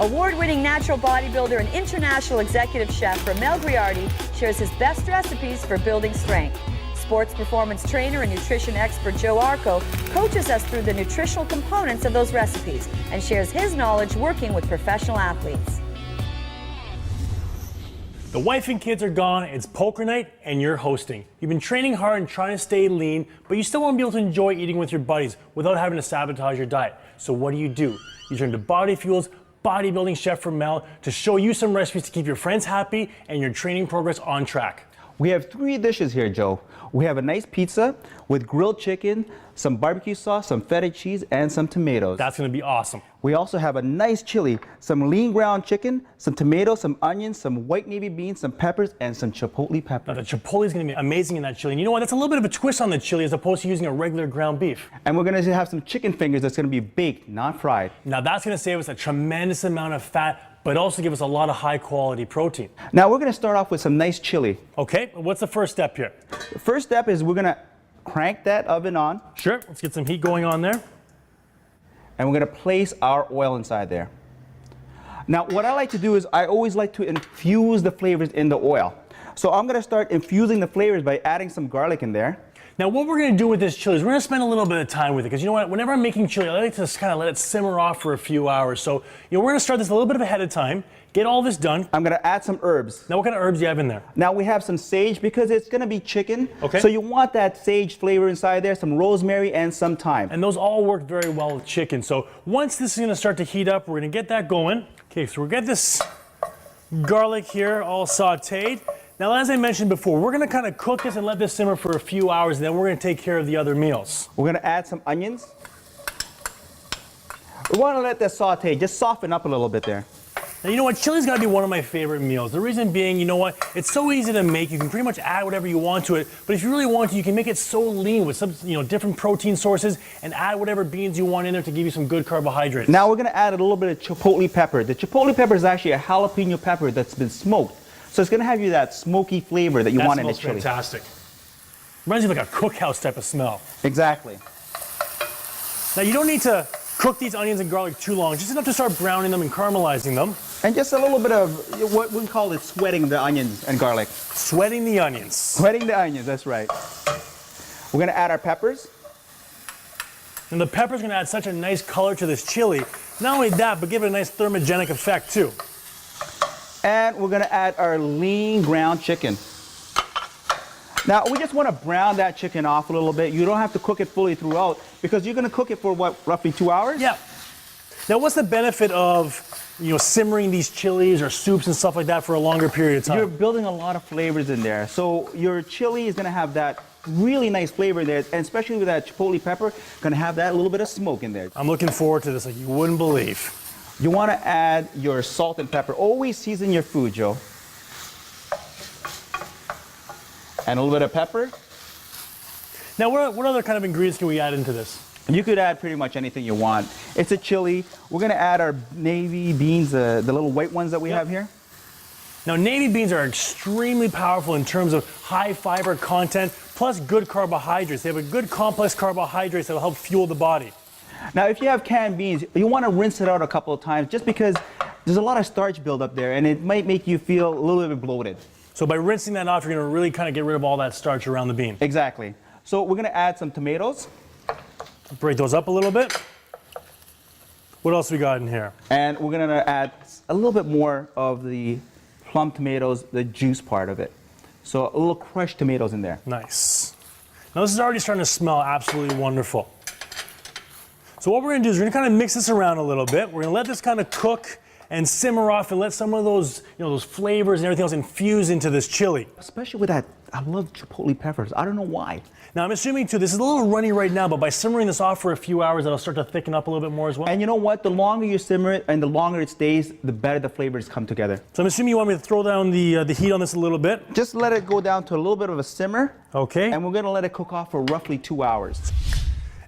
Award-winning natural bodybuilder and international executive chef Romel Griarte shares his best recipes for building strength. Sports performance trainer and nutrition expert Joe Arko coaches us through the nutritional components of those recipes and shares his knowledge working with professional athletes. The wife and kids are gone, it's poker night, and you're hosting. You've been training hard and trying to stay lean, but you still want to be able to enjoy eating with your buddies without having to sabotage your diet. So what do? You turn to Body Fuel's bodybuilding chef Romel to show you some recipes to keep your friends happy and your training progress on track. We have 3 dishes here, Joe. We have a nice pizza with grilled chicken, some barbecue sauce, some feta cheese, and some tomatoes. That's gonna be awesome. We also have a nice chili, some lean ground chicken, some tomatoes, some onions, some white navy beans, some peppers, and some chipotle peppers. Now the chipotle is gonna be amazing in that chili. And you know what, that's a little bit of a twist on the chili as opposed to using a regular ground beef. And we're gonna have some chicken fingers that's gonna be baked, not fried. Now that's gonna save us a tremendous amount of fat, but also give us a lot of high quality protein. Now we're gonna start off with some nice chili. Okay, what's the first step here? The first step is we're gonna crank that oven on. Sure, let's get some heat going on there. And we're gonna place our oil inside there. Now what I like to do is I always like to infuse the flavors in the oil. So I'm gonna start infusing the flavors by adding some garlic in there. Now what we're gonna do with this chili is we're gonna spend a little bit of time with it, because you know what, whenever I'm making chili, I like to just kind of let it simmer off for a few hours. So we're gonna start this a little bit ahead of time, get all this done. I'm gonna add some herbs. Now what kind of herbs do you have in there? Now we have some sage because it's gonna be chicken. Okay. So you want that sage flavor inside there, some rosemary and some thyme. And those all work very well with chicken. So once this is gonna start to heat up, we're gonna get that going. Okay, so we'll get this garlic here all sauteed. Now, as I mentioned before, we're gonna kind of cook this and let this simmer for a few hours, and then we're gonna take care of the other meals. We're gonna add some onions. We wanna let that saute, just soften up a little bit there. Now, you know what, chili's gotta be one of my favorite meals. The reason being, you know what, it's so easy to make. You can pretty much add whatever you want to it, but if you really want to, you can make it so lean with some, different protein sources and add whatever beans you want in there to give you some good carbohydrates. Now we're gonna add a little bit of chipotle pepper. The chipotle pepper is actually a jalapeno pepper that's been smoked. So it's gonna have you that smoky flavor that you want in the chili. Fantastic. Reminds me of like a cookhouse type of smell. Exactly. Now you don't need to cook these onions and garlic too long, just enough to start browning them and caramelizing them. And just a little bit of what we call it sweating the onions and garlic. Sweating the onions. Sweating the onions, that's right. We're gonna add our peppers. And the pepper's gonna add such a nice color to this chili. Not only that, but give it a nice thermogenic effect too. And we're gonna add our lean ground chicken. Now we just wanna brown that chicken off a little bit. You don't have to cook it fully throughout because you're gonna cook it for what, roughly 2 hours? Yeah. Now what's the benefit of simmering these chilies or soups and stuff like that for a longer period of time? You're building a lot of flavors in there. So your chili is gonna have that really nice flavor in there, and especially with that chipotle pepper, gonna have that little bit of smoke in there. I'm looking forward to this like you wouldn't believe. You want to add your salt and pepper. Always season your food, Joe. And a little bit of pepper. Now, what other kind of ingredients can we add into this? You could add pretty much anything you want. It's a chili. We're going to add our navy beans, the little white ones that we have here. Now, navy beans are extremely powerful in terms of high fiber content, plus good carbohydrates. They have a good complex carbohydrates that will help fuel the body. Now, if you have canned beans, you want to rinse it out a couple of times just because there's a lot of starch buildup there and it might make you feel a little bit bloated. So by rinsing that off, you're going to really kind of get rid of all that starch around the bean. Exactly. So we're going to add some tomatoes. Break those up a little bit. What else we got in here? And we're going to add a little bit more of the plum tomatoes, the juice part of it. So a little crushed tomatoes in there. Nice. Now this is already starting to smell absolutely wonderful. So what we're gonna do is we're gonna kind of mix this around a little bit. We're gonna let this kind of cook and simmer off and let some of those, those flavors and everything else infuse into this chili. Especially with that, I love chipotle peppers. I don't know why. Now I'm assuming too, this is a little runny right now, but by simmering this off for a few hours, it'll start to thicken up a little bit more as well. And you know what? The longer you simmer it and the longer it stays, the better the flavors come together. So I'm assuming you want me to throw down the heat on this a little bit? Just let it go down to a little bit of a simmer. Okay. And we're gonna let it cook off for roughly 2 hours.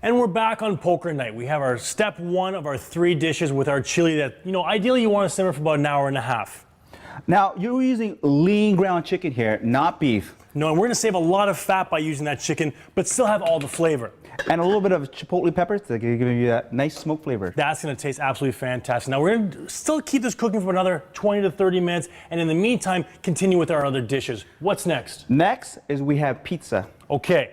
And we're back on poker night. We have our step 1 of our 3 dishes with our chili that, ideally you want to simmer for about an hour and a half. Now, you're using lean ground chicken here, not beef. No, and we're gonna save a lot of fat by using that chicken, but still have all the flavor. And a little bit of chipotle peppers to give you that nice smoke flavor. That's gonna taste absolutely fantastic. Now we're gonna still keep this cooking for another 20 to 30 minutes, and in the meantime, continue with our other dishes. What's next? Next is we have pizza. Okay.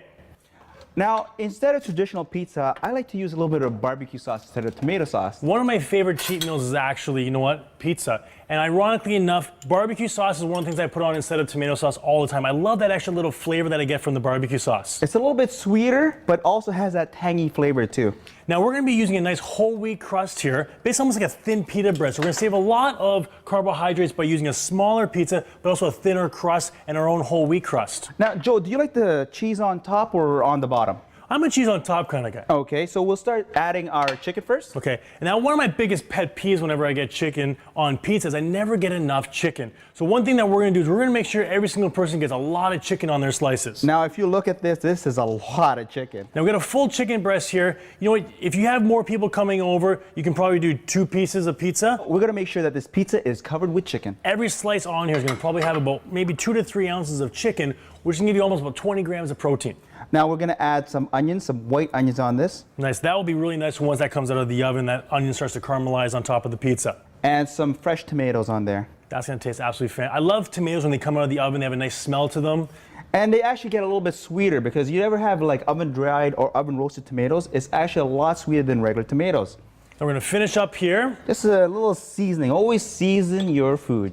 Now, instead of traditional pizza, I like to use a little bit of barbecue sauce instead of tomato sauce. One of my favorite cheat meals is actually, you know what, pizza. And ironically enough, barbecue sauce is one of the things I put on instead of tomato sauce all the time. I love that extra little flavor that I get from the barbecue sauce. It's a little bit sweeter, but also has that tangy flavor too. Now we're gonna be using a nice whole wheat crust here, based almost like a thin pita bread. So we're gonna save a lot of carbohydrates by using a smaller pizza, but also a thinner crust and our own whole wheat crust. Now, Joe, do you like the cheese on top or on the bottom? I'm a cheese on top kind of guy. Okay, so we'll start adding our chicken first. Okay, and now one of my biggest pet peeves whenever I get chicken on pizza is I never get enough chicken. So one thing that we're gonna do is we're gonna make sure every single person gets a lot of chicken on their slices. Now, if you look at this, this is a lot of chicken. Now we got a full chicken breast here. You know what, if you have more people coming over, you can probably do 2 pieces of pizza. We're gonna make sure that this pizza is covered with chicken. Every slice on here is gonna probably have about maybe 2 to 3 ounces of chicken, which can give you almost about 20 grams of protein. Now we're gonna add some onions, some white onions on this. Nice, that will be really nice once that comes out of the oven, that onion starts to caramelize on top of the pizza. And some fresh tomatoes on there. That's gonna taste absolutely fantastic. I love tomatoes when they come out of the oven, they have a nice smell to them. And they actually get a little bit sweeter because you ever have like oven dried or oven roasted tomatoes, it's actually a lot sweeter than regular tomatoes. Now we're gonna finish up here. Just a little seasoning, always season your food.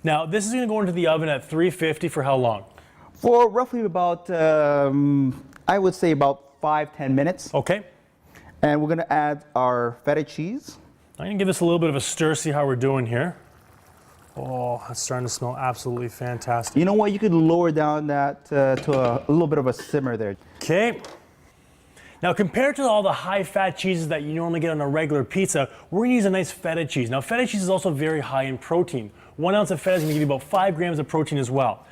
Now this is gonna go into the oven at 350 for how long? For roughly about, I would say about 5-10 minutes. Okay. And we're gonna add our feta cheese. I'm gonna give this a little bit of a stir, see how we're doing here. Oh, it's starting to smell absolutely fantastic. You know what, you could lower down that to a little bit of a simmer there. Okay. Now compared to all the high fat cheeses that you normally get on a regular pizza, we're gonna use a nice feta cheese. Now feta cheese is also very high in protein. 1 ounce of feta is gonna give you about 5 grams of protein as well.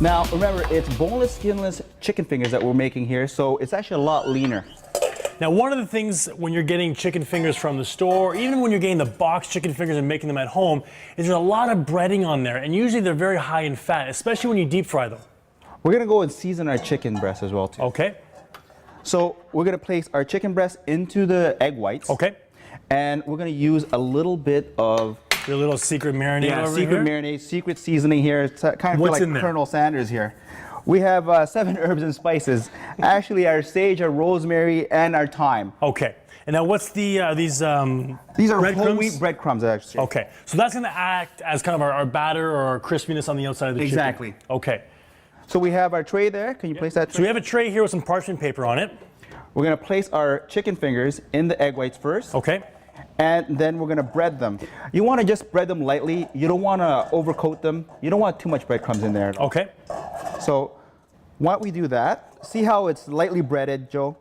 Now, remember, it's boneless, skinless chicken fingers that we're making here, so it's actually a lot leaner. Now, one of the things when you're getting chicken fingers from the store, even when you're getting the boxed chicken fingers and making them at home, is there's a lot of breading on there, and usually they're very high in fat, especially when you deep fry them. We're gonna go and season our chicken breast as well, too. Okay. So we're gonna place our chicken breast into the egg whites. Okay. And we're gonna use a little bit of Your little secret marinade over secret here. marinade, secret seasoning here. It's kind of feel What's like in there? Colonel Sanders here. We have 7 herbs and spices. Actually, our sage, our rosemary, and our thyme. Okay. And now what's the these are breadcrumbs? whole wheat breadcrumbs, actually. Okay. So that's going to act as kind of our batter or our crispiness on the outside of the chicken. Exactly. Okay. So we have our tray there. Can you place that tray? So we have a tray here with some parchment paper on it. We're gonna place our chicken fingers in the egg whites first. Okay. And then we're gonna bread them. You wanna just bread them lightly. You don't wanna overcoat them. You don't want too much breadcrumbs in there at all. Okay. So why don't we do that? See how it's lightly breaded, Joe?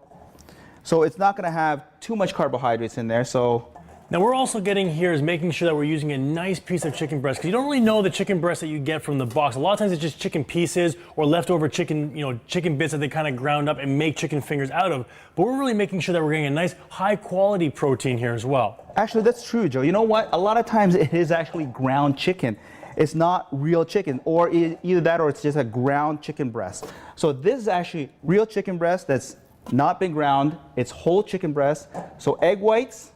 So it's not gonna have too much carbohydrates in there. So Now we're also getting here is making sure that we're using a nice piece of chicken breast because you don't really know the chicken breast that you get from the box. A lot of times it's just chicken pieces or leftover chicken, chicken bits that they kind of ground up and make chicken fingers out of. But we're really making sure that we're getting a nice high quality protein here as well. actually, that's true, Joe. You know what? A lot of times it is actually ground chicken. It's not real chicken, or either that or it's just a ground chicken breast. So this is actually real chicken breast that's not been ground. It's whole chicken breast. So egg whites,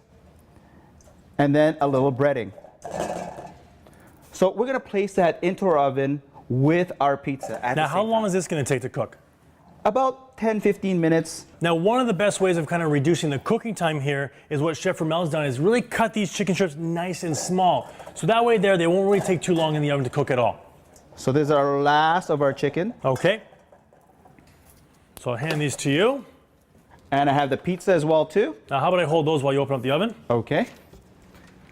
and then a little breading. So we're gonna place that into our oven with our pizza. Now, how long is this going to take to cook? About 10-15 minutes. Now, one of the best ways of kind of reducing the cooking time here is what Chef Romel's done is really cut these chicken strips nice and small. So that way they won't really take too long in the oven to cook at all. So this is our last of our chicken. Okay. So I'll hand these to you. And I have the pizza as well too. Now, how about I hold those while you open up the oven? Okay.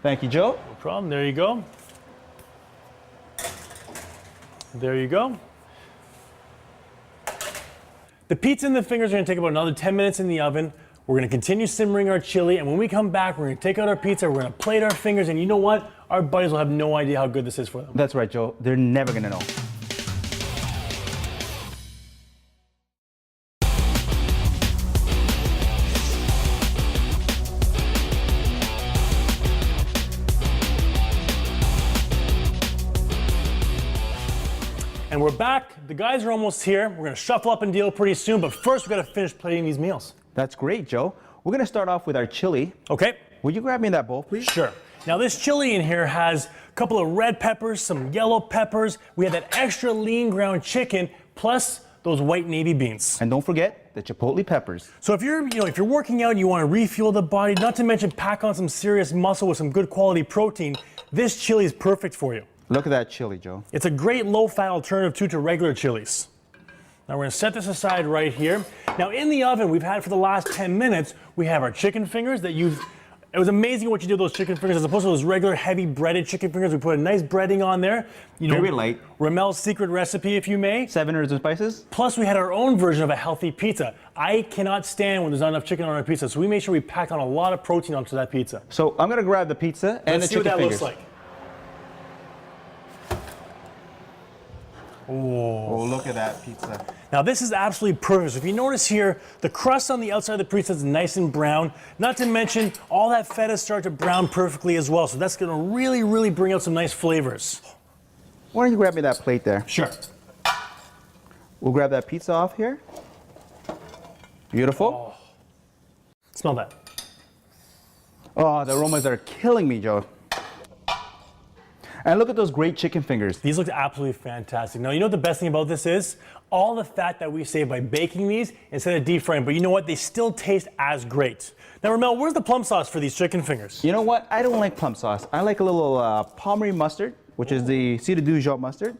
Thank you, Joe. No problem. There you go. There you go. The pizza and the fingers are going to take about another 10 minutes in the oven. We're going to continue simmering our chili, and when we come back, we're going to take out our pizza, we're going to plate our fingers, and you know what? Our buddies will have no idea how good this is for them. That's right, Joe. They're never gonna know. we're back. The guys are almost here. We're gonna shuffle up and deal pretty soon, but first we gotta finish plating these meals. That's great, Joe. We're gonna start off with our chili. Okay. Will you grab me that bowl, please? Sure. Now this chili in here has a couple of red peppers, some yellow peppers. We have that extra lean ground chicken, plus those white navy beans. And don't forget the chipotle peppers. So if you're working out and you want to refuel the body, not to mention pack on some serious muscle with some good quality protein, this chili is perfect for you. Look at that chili, Joe. It's a great low-fat alternative to regular chilies. Now we're gonna set this aside right here. Now in the oven we've had for the last 10 minutes, we have our chicken fingers that it was amazing what you did with those chicken fingers as opposed to those regular heavy breaded chicken fingers. We put a nice breading on there. Very light. Romel's secret recipe, if you may. 7 herbs and spices. Plus we had our own version of a healthy pizza. I cannot stand when there's not enough chicken on our pizza, so we made sure we packed on a lot of protein onto that pizza. So I'm gonna grab the pizza and Let's the chicken fingers. Let's see what that looks like. Oh, look at that pizza. Now this is absolutely perfect. So if you notice here, the crust on the outside of the pizza is nice and brown. Not to mention, all that feta started to brown perfectly as well. So that's gonna really, really bring out some nice flavors. Why don't you grab me that plate there? Sure. We'll grab that pizza off here. Beautiful. Oh. Smell that. Oh, the aromas are killing me, Joe. And look at those great chicken fingers. These look absolutely fantastic. Now, you know what the best thing about this is? All the fat that we save by baking these instead of deep frying, but you know what? They still taste as great. Now, Romel, where's the plum sauce for these chicken fingers? You know what? I don't like plum sauce. I like a little Palmery mustard, which is the Cidre du Dijon mustard,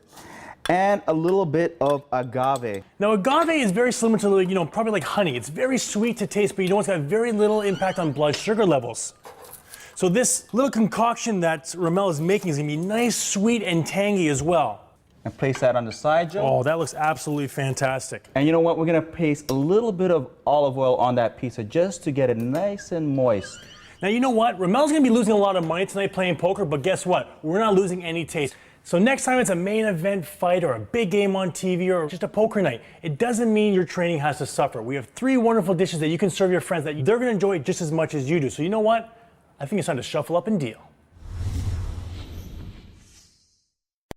and a little bit of agave. Now, agave is very similar to, probably like honey. It's very sweet to taste, but you know it's got very little impact on blood sugar levels. So this little concoction that Romel is making is gonna be nice, sweet, and tangy as well. And place that on the side, Joe. Oh, that looks absolutely fantastic. And you know what? We're gonna paste a little bit of olive oil on that pizza just to get it nice and moist. Now, you know what? Romel's gonna be losing a lot of money tonight playing poker, but guess what? We're not losing any taste. So next time it's a main event fight or a big game on TV or just a poker night, it doesn't mean your training has to suffer. We have 3 wonderful dishes that you can serve your friends that they're gonna enjoy just as much as you do. So you know what? I think it's time to shuffle up and deal.